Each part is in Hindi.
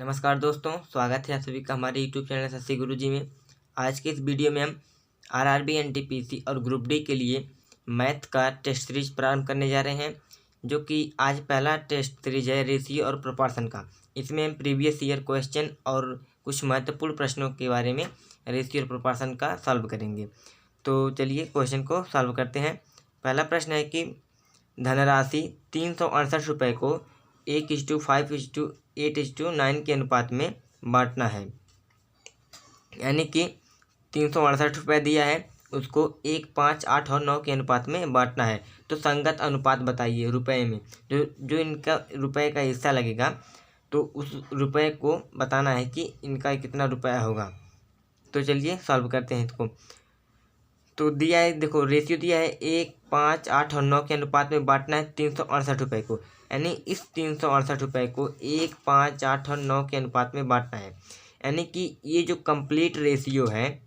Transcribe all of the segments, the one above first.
नमस्कार दोस्तों, स्वागत है आप सभी का हमारे यूट्यूब चैनल शशि गुरुजी में। आज के इस वीडियो में हम आरआरबी, एनटीपीसी और ग्रुप डी के लिए मैथ का टेस्ट सीरीज प्रारंभ करने जा रहे हैं, जो कि आज पहला टेस्ट सीरीज है रेशियो और प्रोपोर्शन का। इसमें हम प्रीवियस ईयर क्वेश्चन और कुछ महत्वपूर्ण प्रश्नों के बारे में रेशियो और प्रोपोर्शन का सॉल्व करेंगे। तो चलिए क्वेश्चन को सॉल्व करते हैं। पहला प्रश्न है कि धनराशि 368 रुपये को 1:5:8:9 के अनुपात में बांटना है। यानी कि 368 रुपये दिया है, उसको 1, 5, 8 और 9 के अनुपात में बांटना है। तो संगत अनुपात बताइए रुपए में, जो इनका रुपए का हिस्सा लगेगा, तो उस रुपए को बताना है कि इनका कितना रुपया होगा। तो चलिए सॉल्व करते हैं इसको। तो दिया है, देखो रेशियो दिया है 1, 5, 8 और 9 के अनुपात में बांटना है 368 रुपये को। यानी इस 368 रुपये को 1, 5, 8 और 9 के अनुपात में बांटना है। यानी कि ये जो कंप्लीट रेशियो है,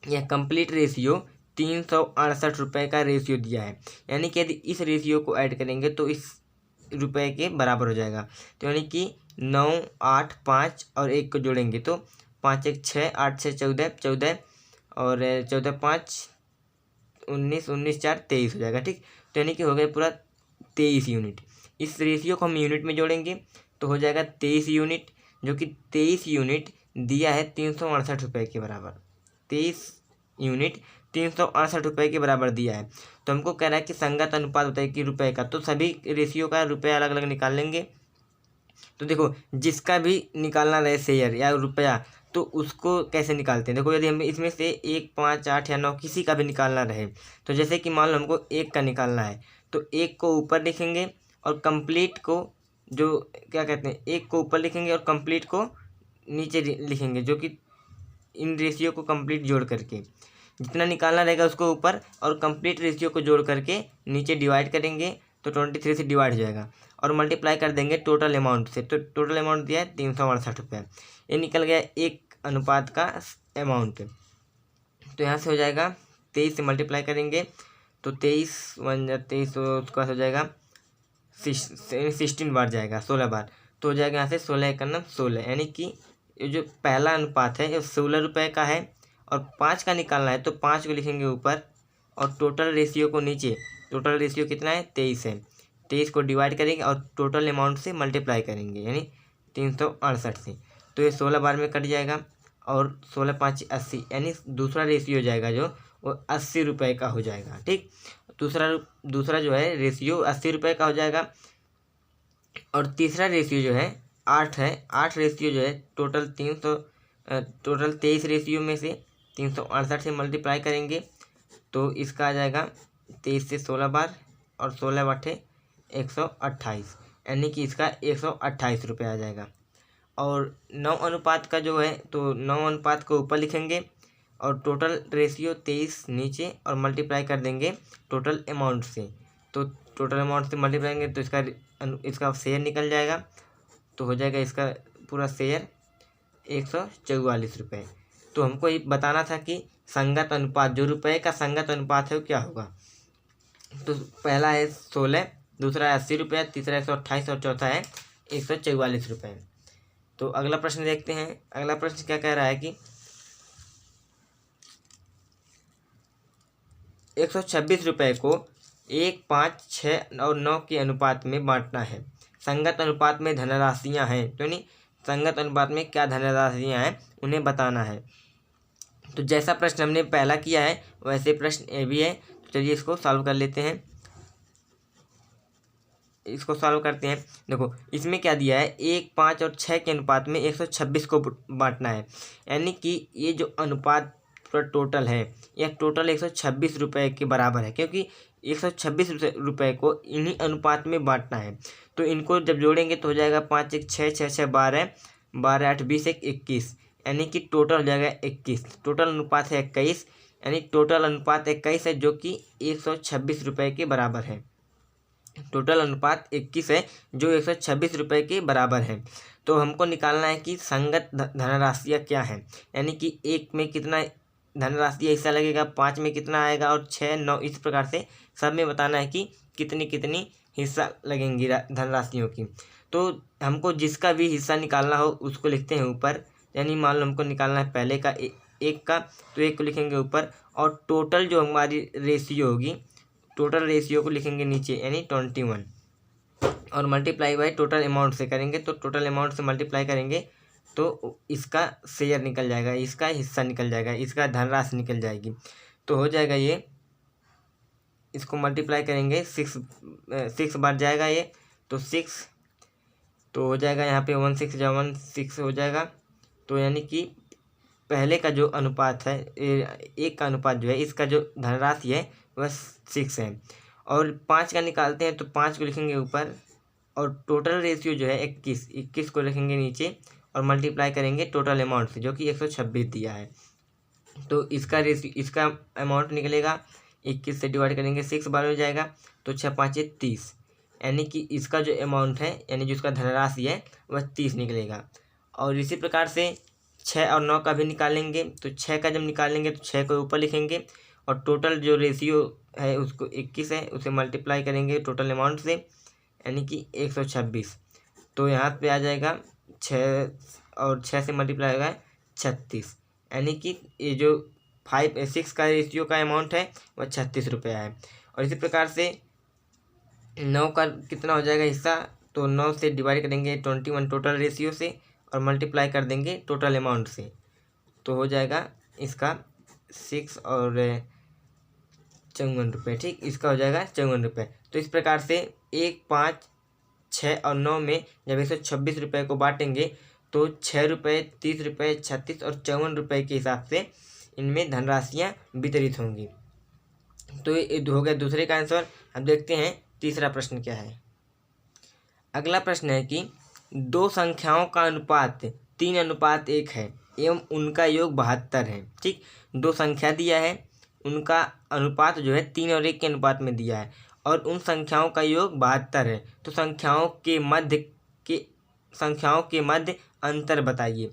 यह कंप्लीट रेशियो 368 रुपये का रेशियो दिया है। यानी कि यदि इस रेशियो को ऐड करेंगे तो इस रुपये के बराबर हो जाएगा। तो यानी कि 9, 8, 5 और 1 को जोड़ेंगे तो 5 1 6, 8 6 14, 14 और 14 5 19, 19 4 23 हो जाएगा। ठीक, तो यानी कि हो गया पूरा 23 यूनिट। इस रेशियो को हम यूनिट में जोड़ेंगे तो हो जाएगा 23 यूनिट, जो कि 23 यूनिट दिया है 368 रुपये के बराबर। 23 यूनिट 368 रुपये के बराबर दिया है। तो हमको कह रहा है कि संगत अनुपात बताइए कि रुपये का। तो सभी रेशियो का रुपया अलग अलग निकाल लेंगे। तो देखो, जिसका भी निकालना रहे शेयर या रुपया, तो उसको कैसे निकालते हैं। देखो, यदि हमें इसमें से 1, 5, 8 या 9 किसी का भी निकालना रहे, तो जैसे कि मान लो हमको 1 का निकालना है, तो 1 को ऊपर लिखेंगे और कंप्लीट को, जो क्या कहते हैं, 1 को ऊपर लिखेंगे और कंप्लीट को नीचे लिखेंगे, जो कि इन रेशियो को कंप्लीट जोड़ करके जितना निकालना रहेगा उसको ऊपर और कंप्लीट रेशियो को जोड़ करके नीचे डिवाइड करेंगे तो 23 से डिवाइड हो जाएगा और मल्टीप्लाई कर देंगे टोटल अमाउंट से। तो टोटल अमाउंट दिया है 368 रुपये। ये निकल गया 1 अनुपात का अमाउंट। तो यहाँ से हो जाएगा 23 से मल्टीप्लाई करेंगे तो 23 1 23, तो उसका हो जाएगा 16 बार जाएगा, 16 बार। तो हो जाएगा यहाँ से 16 1 9 16। यानी कि ये जो पहला अनुपात है ये 16 रुपये का है और 5 का निकालना है तो 5 को लिखेंगे ऊपर और टोटल रेशियो को नीचे। टोटल रेशियो कितना है, 23 है। 23 को डिवाइड करेंगे और टोटल अमाउंट से मल्टीप्लाई करेंगे, यानी 368 से। तो ये 16 बार में कट जाएगा और 16 5 80, यानी दूसरा रेशियो हो जाएगा जो वो 80 रुपये का हो जाएगा। ठीक, दूसरा जो है रेशियो 80 रुपये का हो जाएगा। और तीसरा रेशियो जो है 8 है। 8 रेशियो जो है टोटल 23 रेशियो में से 368 से मल्टीप्लाई करेंगे तो इसका आ जाएगा 23 से 16 बार और 16 बटे 128, यानी कि इसका 128 रुपये आ जाएगा। और 9 अनुपात का जो है तो 9 अनुपात को ऊपर लिखेंगे और टोटल रेशियो 23 नीचे और मल्टीप्लाई कर देंगे टोटल अमाउंट से। तो टोटल अमाउंट से मल्टीप्लाई करेंगे तो इसका शेयर निकल जाएगा। तो हो जाएगा इसका पूरा शेयर 144 रुपये। तो हमको ये बताना था कि संगत अनुपात, जो रुपये का संगत अनुपात है वो क्या होगा। तो पहला है 16, दूसरा है 80 रुपये, तीसरा 128 और चौथा है 144 रुपये। तो अगला प्रश्न देखते हैं। अगला प्रश्न क्या कह रहा है कि 126 रुपये को 1, 5, 6 और 9 के अनुपात में बांटना है। संगत अनुपात में धनराशियाँ हैं, तो नहीं, संगत अनुपात में क्या धनराशियाँ हैं उन्हें बताना है। तो जैसा प्रश्न हमने पहला किया है वैसे प्रश्न ये भी है। तो चलिए इसको सॉल्व कर लेते हैं। इसको सॉल्व करते हैं। देखो, इसमें क्या दिया है, 1, 5 और 6 के अनुपात में 126 को बांटना है। यानी कि ये जो अनुपात पूरा टोटल है यह टोटल 126 रुपये के बराबर है, क्योंकि 126 रुपये को इन्हीं अनुपात में बांटना है। तो इनको जब जोड़ेंगे तो हो जाएगा 5 1 6 6 6 12 12 8 20 1 21, यानी कि टोटल हो जाएगा 21। टोटल अनुपात है 21, यानी टोटल अनुपात 21 है जो कि 126 रुपये के बराबर है। टोटल अनुपात 21 है जो 126 रुपये के बराबर है। तो हमको निकालना है कि संगत धनराशियाँ क्या हैं, यानी कि 1 में कितना धनराशि हिस्सा लगेगा, 5 में कितना आएगा और 6 9 इस प्रकार से सब में बताना है कि कितनी कितनी हिस्सा लगेंगी धनराशियों की। तो हमको जिसका भी हिस्सा निकालना हो उसको लिखते हैं ऊपर, यानी मान लो हमको निकालना है पहले का एक का, तो एक को लिखेंगे ऊपर, और टोटल जो हमारी रेशियो होगी, टोटल रेशियो को लिखेंगे नीचे, यानी 21, और मल्टीप्लाई बाय टोटल अमाउंट से करेंगे, तो टोटल अमाउंट से मल्टीप्लाई करेंगे तो इसका शेयर निकल जाएगा, इसका हिस्सा निकल जाएगा, इसका धनराशि निकल जाएगी। तो हो जाएगा ये, इसको मल्टीप्लाई करेंगे 6 बार जाएगा ये, तो 6, तो हो जाएगा यहाँ पे 16 हो जाएगा। तो यानी कि पहले का जो अनुपात है, एक का अनुपात जो है, इसका जो धनराशि है वह 6 है, और 5 का निकालते हैं तो 5 को लिखेंगे ऊपर, और टोटल रेशियो जो है 21 को लिखेंगे नीचे, और मल्टीप्लाई करेंगे टोटल अमाउंट से जो कि 126 दिया है। तो इसका अमाउंट निकलेगा, 21 से डिवाइड करेंगे 6 बार हो जाएगा, तो 6 5 30, यानी कि इसका जो अमाउंट है, यानी जो इसका धनराशि है वह 30 निकलेगा। और इसी प्रकार से 6 और 9 का भी निकालेंगे, तो 6 का जब निकालेंगे तो 6 को ऊपर लिखेंगे, और टोटल जो रेशियो है उसको 21 है, उसे मल्टीप्लाई करेंगे टोटल अमाउंट से, यानी कि 126। तो यहाँ पे आ जाएगा 6, और 6 से मल्टीप्लाई होगा 36, यानी कि ये जो 6 का रेशियो का अमाउंट है वह 36 रुपया है। और इसी प्रकार से 9 का कितना हो जाएगा हिस्सा, तो 9 से डिवाइड करेंगे 21 टोटल रेशियो से, और मल्टीप्लाई कर देंगे टोटल अमाउंट से, तो हो जाएगा इसका 6 और 54 रुपये, ठीक, इसका हो जाएगा 54 रुपये। तो इस प्रकार से 1, 5, 6 और 9 में जब 126 रुपये को बांटेंगे तो 6 रुपये, 30 रुपये, 36 और 54 रुपये के हिसाब से इनमें धनराशियाँ वितरित होंगी। तो ये हो गया दूसरे का आंसर। अब देखते हैं तीसरा प्रश्न क्या है। अगला प्रश्न है कि दो संख्याओं का अनुपात 3:1 है एवं उनका योग 72 है, ठीक। दो संख्या दिया है, उनका अनुपात जो है 3 और 1 के अनुपात में दिया है, और उन संख्याओं का योग 72 है। तो संख्याओं के मध्य अंतर बताइए।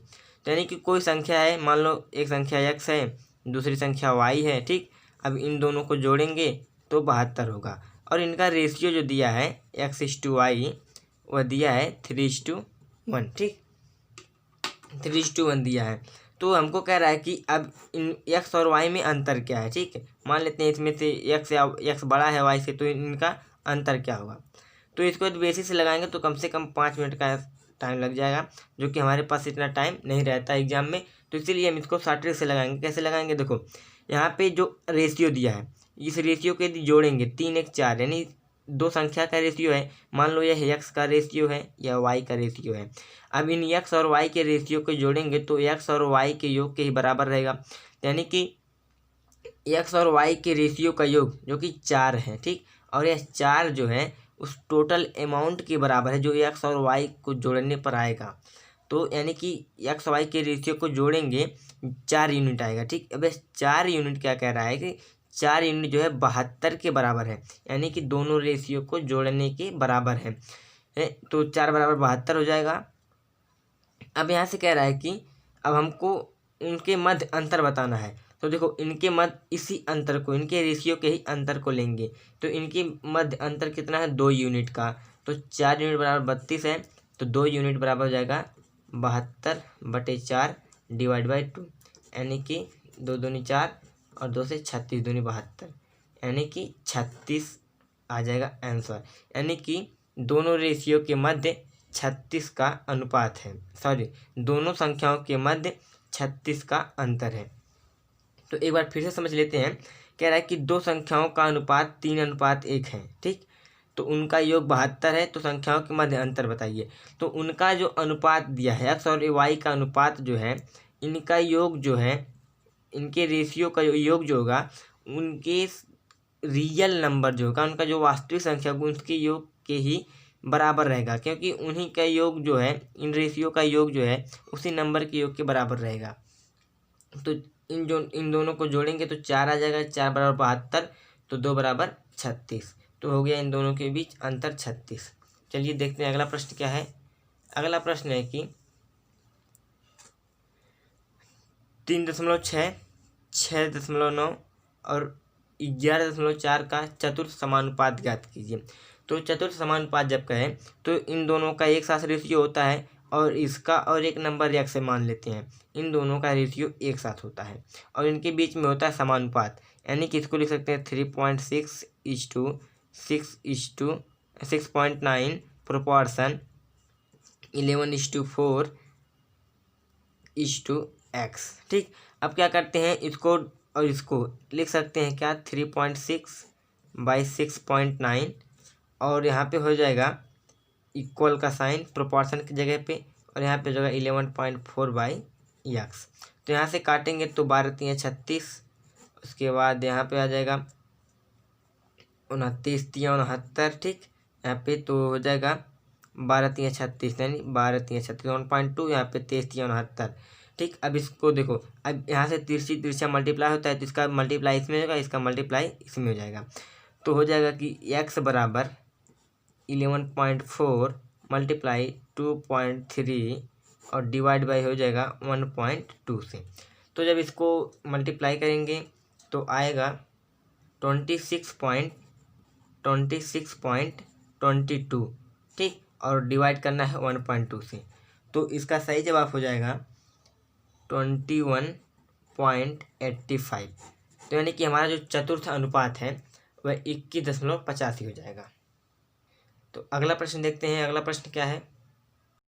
तो यानी कि कोई संख्या है, मान लो एक संख्या x है, दूसरी संख्या y है, ठीक। अब इन दोनों को जोड़ेंगे तो 72 होगा, और इनका रेशियो जो दिया है x/y वह दिया है 3:1, ठीक, 3:1 दिया है। तो हमको कह रहा है कि अब इन x और y में अंतर क्या है, ठीक है। मान लेते हैं इसमें से x बड़ा है y से, तो इनका अंतर क्या होगा। तो इसको बेसिस से लगाएंगे तो कम से कम 5 मिनट का टाइम लग जाएगा, जो कि हमारे पास इतना टाइम नहीं रहता एग्जाम में। तो इसीलिए हम इसको शॉर्ट ट्रिक से लगाएंगे। कैसे लगाएंगे, देखो यहाँ पे जो रेशियो दिया है, इस रेशियो के यदि जोड़ेंगे 3, 1, 4, यानी दो संख्या का रेशियो है, मान लो यह x का रेशियो है या y का रेशियो है। अब इन x और y के रेशियो को जोड़ेंगे तो x और y के योग के ही बराबर रहेगा, यानी कि x और y के रेशियो का योग जो कि 4 है, ठीक। और यह 4 जो है उस टोटल अमाउंट के बराबर है जो x और y को जोड़ने पर आएगा। तो यानी कि x y के रेशियो को जोड़ेंगे 4 यूनिट आएगा, ठीक। अब 4 यूनिट क्या कह रहा है कि 4 यूनिट जो है 72 के बराबर है, यानी कि दोनों रेशियो को जोड़ने के बराबर है। तो 4 बराबर 72 हो जाएगा। अब यहाँ से कह रहा है कि अब हमको उनके मध्य अंतर बताना है। तो देखो इनके मध्य इसी अंतर को, इनके रेशियो के ही अंतर को लेंगे, तो इनके मध्य अंतर कितना है, 2 यूनिट का। तो 4 यूनिट बराबर 32 है, तो 2 यूनिट बराबर हो जाएगा 72/4 डिवाइड बाई 2, यानी कि 2 दूनी 4 और 2 से 36 दूनी 72, यानी कि 36 आ जाएगा आंसर। यानी कि दोनों रेशियो के मध्य 36 का अनुपात है, सॉरी दोनों संख्याओं के मध्य 36 का अंतर है। तो एक बार फिर से समझ लेते हैं। कह रहा है कि दो संख्याओं का अनुपात 3:1 है, ठीक। तो उनका योग 72 है, तो संख्याओं के मध्य अंतर बताइए। तो उनका जो अनुपात दिया है x और y का अनुपात जो है, इनका योग जो है, इनके रेशियो का योग जो होगा, उनके रियल नंबर जो होगा, उनका जो वास्तविक संख्या होगी उसके योग के ही बराबर रहेगा, क्योंकि उन्हीं का योग जो है, इन रेशियो का योग जो है उसी नंबर के योग के बराबर रहेगा। तो इन दोनों को जोड़ेंगे तो 4 आ जाएगा, 4 बराबर 72, तो 2 बराबर 36, तो हो गया इन दोनों के बीच अंतर 36। चलिए देखते हैं अगला प्रश्न क्या है। अगला प्रश्न है कि 3.6, 6.9 और 11.4 का चतुर्थ समानुपात ज्ञात कीजिए। तो चतुर्थ समानुपात जब कहें तो इन दोनों का एक साथ रेशियो होता है और इसका और एक नंबर x से मान लेते हैं, इन दोनों का रेशियो एक साथ होता है और इनके बीच में होता है समानुपात। यानी कि इसको लिख सकते हैं 3.6:6:6.9 प्रोपोर्शन 11:4:x। ठीक, अब क्या करते हैं, इसको और इसको लिख सकते हैं क्या 3.6/6.9 और यहाँ पे हो जाएगा इक्वल का साइन प्रोपोर्शन की जगह पे और यहाँ पे हो जाएगा 11.4/x। तो यहाँ से काटेंगे तो 12×3=36, उसके बाद यहाँ पे आ जाएगा 29×3=69। ठीक, यहाँ पे तो हो जाएगा 12×3=36 यानी 12×3=36 1.2, यहाँ पे 23×3=69। ठीक, अब इसको देखो, अब यहाँ से तिरछी तिरछा मल्टीप्लाई होता है तो इसका मल्टीप्लाई इसमें होगा, इसका मल्टीप्लाई इसमें हो जाएगा। तो हो जाएगा कि x बराबर 11.4 मल्टीप्लाई 2.3 और डिवाइड बाई हो जाएगा 1.2 से। तो जब इसको मल्टीप्लाई करेंगे तो आएगा 26.22। ठीक, और डिवाइड करना है 1.2 से, तो इसका सही जवाब हो जाएगा 21.85। तो यानी कि हमारा जो चतुर्थ अनुपात है वह 21.85 हो जाएगा। तो अगला प्रश्न देखते हैं। अगला प्रश्न क्या है,